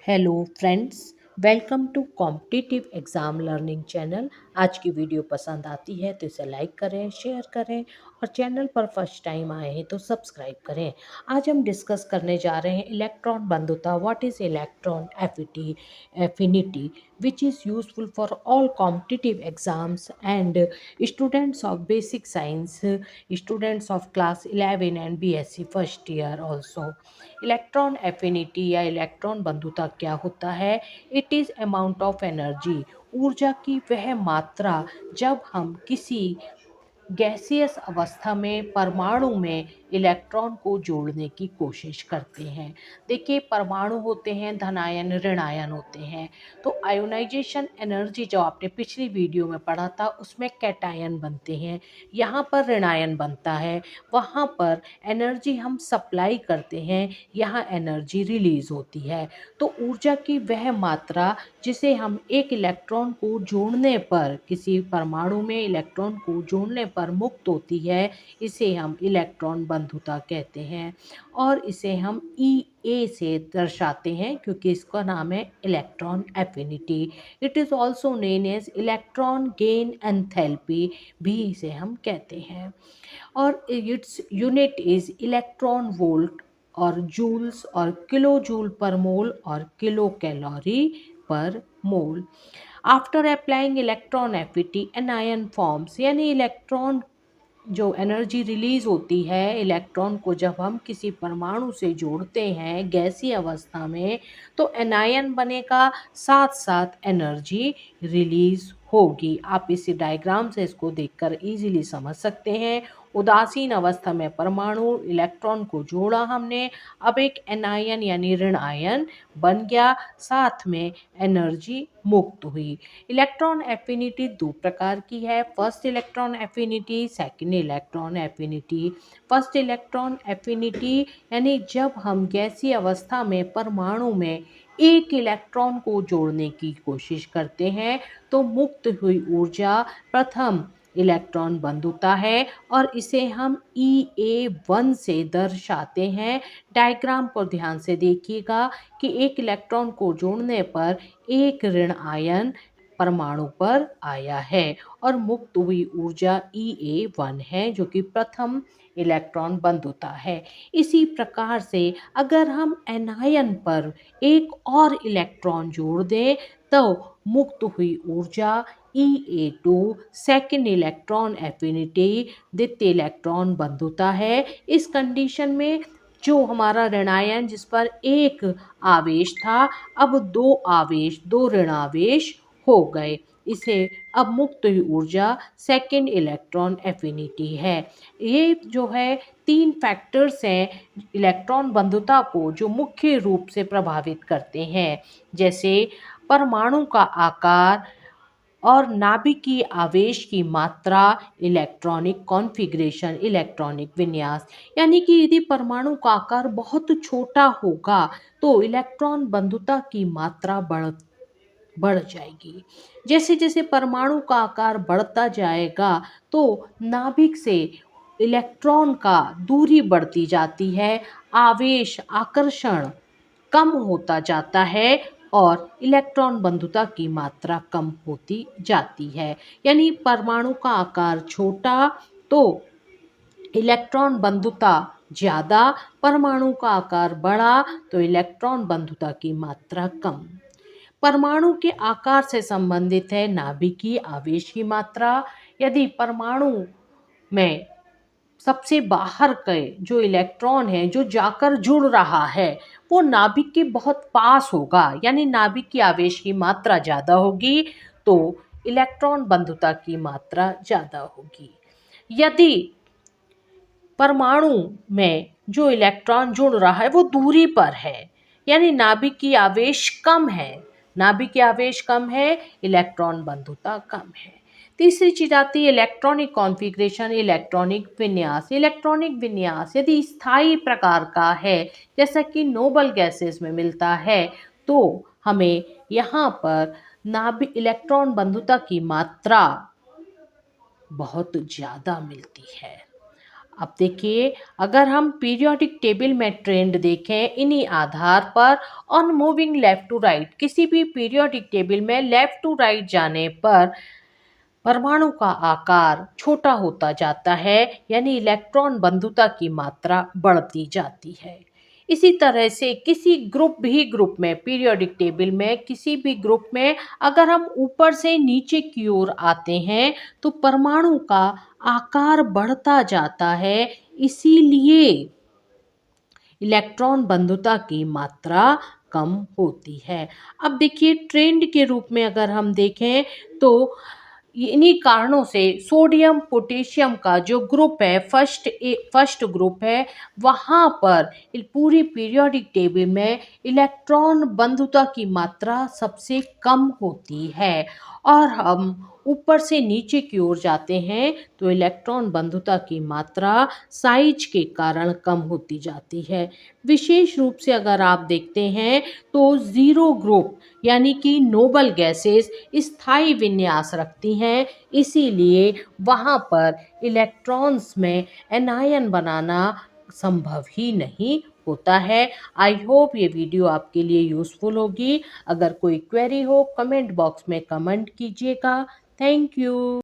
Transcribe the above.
Hello friends, welcome to competitive exam learning channel. आज की video पसंद आती है तो इसे लाइक करें, शेयर करें और चैनल पर फर्स्ट टाइम आए हैं तो सब्सक्राइब करें। आज हम डिस्कस करने जा रहे हैं इलेक्ट्रॉन बंधुता। What is electron affinity which is useful for all competitive exams and students of basic science, students of class 11 and BSc first year also। Electron affinity या इलेक्ट्रॉन बंधुता क्या होता है? It is amount of energy, ऊर्जा की वह मात्रा जब हम किसी गैसियस अवस्था में परमाणु में इलेक्ट्रॉन को जोड़ने की कोशिश करते हैं। देखिए, परमाणु होते हैं धनायन ऋणायन होते हैं। तो आयोनाइजेशन एनर्जी जो आपने पिछली वीडियो में पढ़ा था उसमें कैटायन बनते हैं, यहाँ पर ऋणायन बनता है। वहाँ पर एनर्जी हम सप्लाई करते हैं, यहाँ एनर्जी रिलीज होती है। तो ऊर्जा की वह मात्रा जिसे हम एक इलेक्ट्रॉन को जोड़ने पर, किसी परमाणु में इलेक्ट्रॉन को जोड़ने पर मुक्त होती है, इसे हम इलेक्ट्रॉन बंधुता कहते हैं। और इसे हम E से दर्शाते हैं क्योंकि इसका नाम है electron affinity. It is also name as electron gain enthalpy भी इसे हम कहते हैं। और its unit is electron volt और जूल्स और किलो जूल पर मोल और kilo calorie per mole. After applying electron affinity anion forms, यानी इलेक्ट्रॉन जो एनर्जी रिलीज होती है इलेक्ट्रॉन को जब हम किसी परमाणु से जोड़ते हैं गैसीय अवस्था में, तो एनायन बनेगा, साथ साथ एनर्जी रिलीज होगी। आप इसी डायग्राम से इसको देखकर इजीली समझ सकते हैं। उदासीन अवस्था में परमाणु इलेक्ट्रॉन को जोड़ा हमने, अब एक एनायन यानी ऋण आयन बन गया, साथ में एनर्जी मुक्त हुई। इलेक्ट्रॉन एफिनिटी दो प्रकार की है, first electron affinity, second electron affinity. First electron affinity यानी जब हम गैसीय अवस्था में परमाणु में एक इलेक्ट्रॉन को जोड़ने की कोशिश करते हैं तो मुक्त हुई ऊर्जा प्रथम इलेक्ट्रॉन बंधुता है और इसे हम EA1 से दर्शाते हैं। डायग्राम को ध्यान से देखिएगा कि एक इलेक्ट्रॉन को जोड़ने पर एक ऋण आयन परमाणु पर आया है और मुक्त हुई ऊर्जा EA1 है जो कि प्रथम इलेक्ट्रॉन बंधुता है। इसी प्रकार से अगर हम एनायन पर एक और इलेक्ट्रॉन जोड़ दें तो मुक्त हुई ऊर्जा EA2 सेकेंड इलेक्ट्रॉन एफिनिटी द्वितीय इलेक्ट्रॉन बंधुता है। इस कंडीशन में जो हमारा ऋणायन जिस पर एक आवेश था, अब दो आवेश, दो ऋणावेश हो गए। इसे अब मुक्त हुई ऊर्जा सेकेंड इलेक्ट्रॉन एफिनिटी है। ये जो है तीन फैक्टर्स हैं इलेक्ट्रॉन बंधुता को जो मुख्य रूप से प्रभावित करते हैं, जैसे परमाणु का आकार और नाभिकीय आवेश की मात्रा, इलेक्ट्रॉनिक कॉन्फ़िगरेशन, इलेक्ट्रॉनिक विन्यास। यानी कि यदि परमाणु का आकार बहुत छोटा होगा तो इलेक्ट्रॉन बंधुता की मात्रा बढ़ जाएगी। जैसे जैसे परमाणु का आकार बढ़ता जाएगा तो नाभिक से इलेक्ट्रॉन का दूरी बढ़ती जाती है, आवेश आकर्षण कम होता जाता है और इलेक्ट्रॉन बंधुता की मात्रा कम होती जाती है। यानी परमाणु का आकार छोटा तो इलेक्ट्रॉन बंधुता ज़्यादा, परमाणु का आकार बड़ा तो इलेक्ट्रॉन बंधुता की मात्रा कम। परमाणु के आकार से संबंधित है नाभिकीय आवेश की मात्रा। यदि परमाणु में सबसे बाहर के जो इलेक्ट्रॉन है जो जाकर जुड़ रहा है वो नाभिक के बहुत पास होगा, यानी नाभिक की आवेश की मात्रा ज़्यादा होगी तो इलेक्ट्रॉन बंधुता की मात्रा ज़्यादा होगी। यदि परमाणु में जो इलेक्ट्रॉन जुड़ रहा है वो दूरी पर है, यानी नाभिक की आवेश कम है, नाभिक की आवेश कम है, इलेक्ट्रॉन बंधुता कम है। तीसरी चीज आती है इलेक्ट्रॉनिक कॉन्फ़िगरेशन, इलेक्ट्रॉनिक विन्यास। इलेक्ट्रॉनिक विन्यास यदि स्थायी प्रकार का है जैसा कि नोबल गैसेस में मिलता है तो हमें यहाँ पर नाभिक इलेक्ट्रॉन बंधुता की मात्रा बहुत ज़्यादा मिलती है। अब देखिए, अगर हम पीरियोडिक टेबल में ट्रेंड देखें, इन्हीं आधार पर on moving left to right, किसी भी पीरियोडिक टेबल में लेफ्ट टू राइट जाने पर परमाणु का आकार छोटा होता जाता है, यानी इलेक्ट्रॉन बंधुता की मात्रा बढ़ती जाती है। इसी तरह से किसी ग्रुप में पीरियोडिक टेबल में किसी भी ग्रुप में अगर हम ऊपर से नीचे की ओर आते हैं तो परमाणु का आकार बढ़ता जाता है, इसीलिए इलेक्ट्रॉन बंधुता की मात्रा कम होती है। अब देखिए, ट्रेंड के रूप में अगर हम देखें तो इन्हीं कारणों से सोडियम पोटेशियम का जो ग्रुप है, फर्स्ट ग्रुप है, वहाँ पर पूरी पीरियोडिक टेबल में इलेक्ट्रॉन बंधुता की मात्रा सबसे कम होती है। और हम ऊपर से नीचे की ओर जाते हैं तो इलेक्ट्रॉन बंधुता की मात्रा साइज के कारण कम होती जाती है। विशेष रूप से अगर आप देखते हैं तो ज़ीरो ग्रुप यानी कि नोबल गैसेस स्थायी विन्यास रखती हैं, इसीलिए वहाँ पर इलेक्ट्रॉन्स में एनायन बनाना संभव ही नहीं होता है। आई होप ये वीडियो आपके लिए यूज़फुल होगी। अगर कोई क्वेरी हो कमेंट बॉक्स में कमेंट कीजिएगा। Thank you.